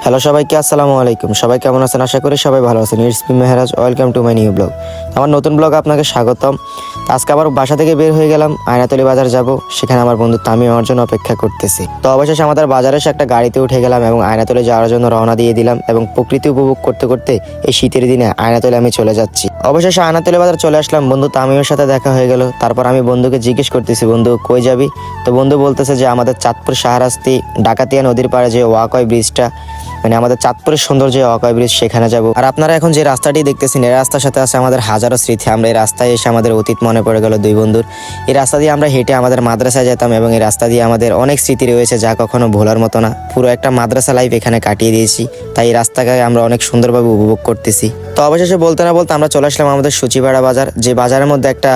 Hello সবাইকে, আসসালামু আলাইকুম। সবাই কেমন আছেন? আশা করি সবাই ভালো আছেন। It's me Mehraj, welcome to my new blog. আমার নতুন ব্লগ আপনাকে স্বাগতম। আজকে আবার বাসা থেকে বের হয়ে গেলাম, আয়নাতলী বাজার যাব। সেখানে আমার বন্ধু তামিম আমার জন্য অপেক্ষা করতেছি। তো অবশেষে আমাদের বাজারে এসে একটা গাড়িতে উঠে গেলাম এবং আয়নাতলী যাওয়ার জন্য রওনা দিয়ে দিলাম এবং প্রকৃতি উপভোগ করতে করতে এই শীতের দিনে আয়নাতলী আমি চলে যাচ্ছি। অবশেষে আয়নাতলী বাজার চলে আসলাম, বন্ধু তামিমের সাথে দেখা হয়ে গেল। তারপর আমি বন্ধুকে জিজ্ঞেস করতেছি, বন্ধু কই যাবি? তো বন্ধু বলতেছে যে আমাদের চাঁদপুর শাহরাস্তি ডাকাতিয়া নদীর পাড়ে যে ওয়াকওয়ে ব্রিজটা, মানে আমাদের চাঁদপুরের সুন্দর যে ওয়াকওয়ে ব্রিজ, সেখানে যাব। আর আপনারা এখন যে রাস্তাটি দেখতেছেন, এই রাস্তার সাথে আছে আমাদের হাজারো স্মৃতি। আমরা এই রাস্তায় এসে আমাদের অতীত মনে পড়ে গেল দুই বন্ধুর। এই রাস্তা দিয়ে আমরা হেঁটে আমাদের মাদ্রাসায় যেতাম এবং এই রাস্তা দিয়ে আমাদের অনেক স্মৃতি রয়েছে যা কখনো ভোলার মতো না। পুরো একটা মাদ্রাসা লাইফ এখানে কাটিয়ে দিয়েছি, তাই এই রাস্তাকে আমরা অনেক সুন্দরভাবে উপভোগ করতেছি। তো অবশেষে বলতে না বলতে আমরা চলে আসলাম আমাদের সচিপাড়া বাজার, যে বাজারের মধ্যে একটা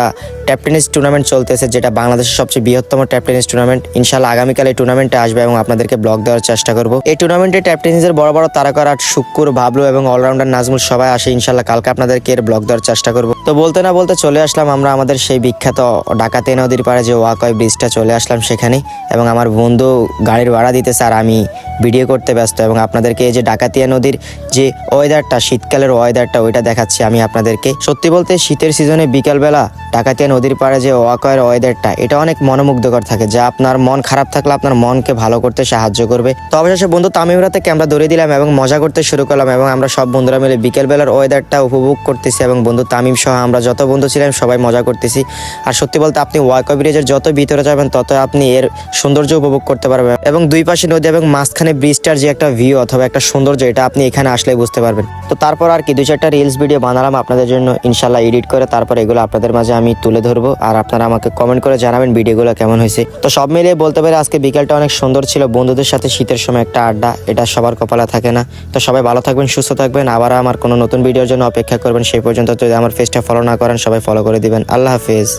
ট্যাপ টেনিস টুর্নামেন্ট চলতেছে, যেটা বাংলাদেশের সবচেয়ে বৃহত্তম ট্যাপ টেনিস টুর্নামেন্ট। ইনশাল্লাহ আগামীকাল এই টুর্নামেন্টে আসবে এবং আপনাদেরকে ব্লগ দেওয়ার চেষ্টা করব। এই টুর্নামেন্টে ট্যাপ টেনিসের বড় বড় তারকারা শুক্কুর, বাবলু এবং অলরাউন্ডার নাজমুল সবাই আসে। ইনশাল্লাহ কালকে আপনাদেরকে এর ব্লগ দেওয়ার চেষ্টা করব। তো বলতে না বলতে চলে আসলাম আমরা আমাদের সেই বিখ্যাত ডাকাতিয়া নদীর পাড়ে যে ওয়াকওয়ে ব্রিজটা, চলে আসলাম সেখানে। এবং আমার বন্ধু গাড়ির ভাড়া দিতেছে আর আমি ভিডিও করতে ব্যস্ত এবং আপনাদেরকে এই যে ডাকাতিয়া নদীর যে ওয়েদারটা, শীতকালের ওয়েদারটা, ওইটা দেখাচ্ছি আমি আপনাদেরকে। সত্যি বলতে শীতের সিজনে বিকালবেলা ডাকাতিয়া নদীর পাড়ে যে ওয়াকওয়ের ওয়েদারটা, এটা অনেক মনোমুগ্ধকর থাকে, যা আপনার মন খারাপ থাকলে আপনার মনকে ভালো করতে সাহায্য করবে। তো অবশেষে বন্ধু তামিম রাতে ক্যামেরা ধরে দিলাম এবং মজা করতে শুরু করলাম এবং আমরা সব বন্ধুরা মিলে বিকেলবেলার ওয়েদারটা উপভোগ করতেছি এবং বন্ধু তামিম সহ আমরা যত বন্ধু ছিলাম সবাই মজা করতেছি। আর সত্যি বলতে আপনি ওয়াকওয়ে ব্রিজের যত ভিতরে যাবেন তত আপনি এর সৌন্দর্য উপভোগ করতে পারবেন এবং দুই পাশে নদী এবং মাঝখানে ব্রিজটার যে একটা ভিউ অথবা একটা সৌন্দর্য, এটা আপনি এখানে আসলেই বুঝতে পারবেন। তো তারপর আর কি 2-4টা রিলস ভিডিও বানালাম আপনাদের জন্য, ইনশাল্লাহ এডিট করে তারপর এগুলো আপনাদের মাঝে আমি তুলে ধরবো আর আপনারা আমাকে কমেন্ট করে জানাবেন ভিডিওগুলো কেমন হয়েছে। তো সব মিলিয়ে বলতে পারি আজকে বিকেলটা অনেক সুন্দর ছিল, বন্ধুদের সাথে শীতের সময় একটা আড্ডা, এটা সবার কপালে থাকে না। তো সবাই ভালো থাকবেন, সুস্থ থাকবেন, আবার আমার কোনো নতুন ভিডিওর জন্য অপেক্ষা করবেন। সেই পর্যন্ত যদি আমার পেজটা ফলো না করেন সবাই ফলো করে দিবেন। আল্লাহ হাফেজ।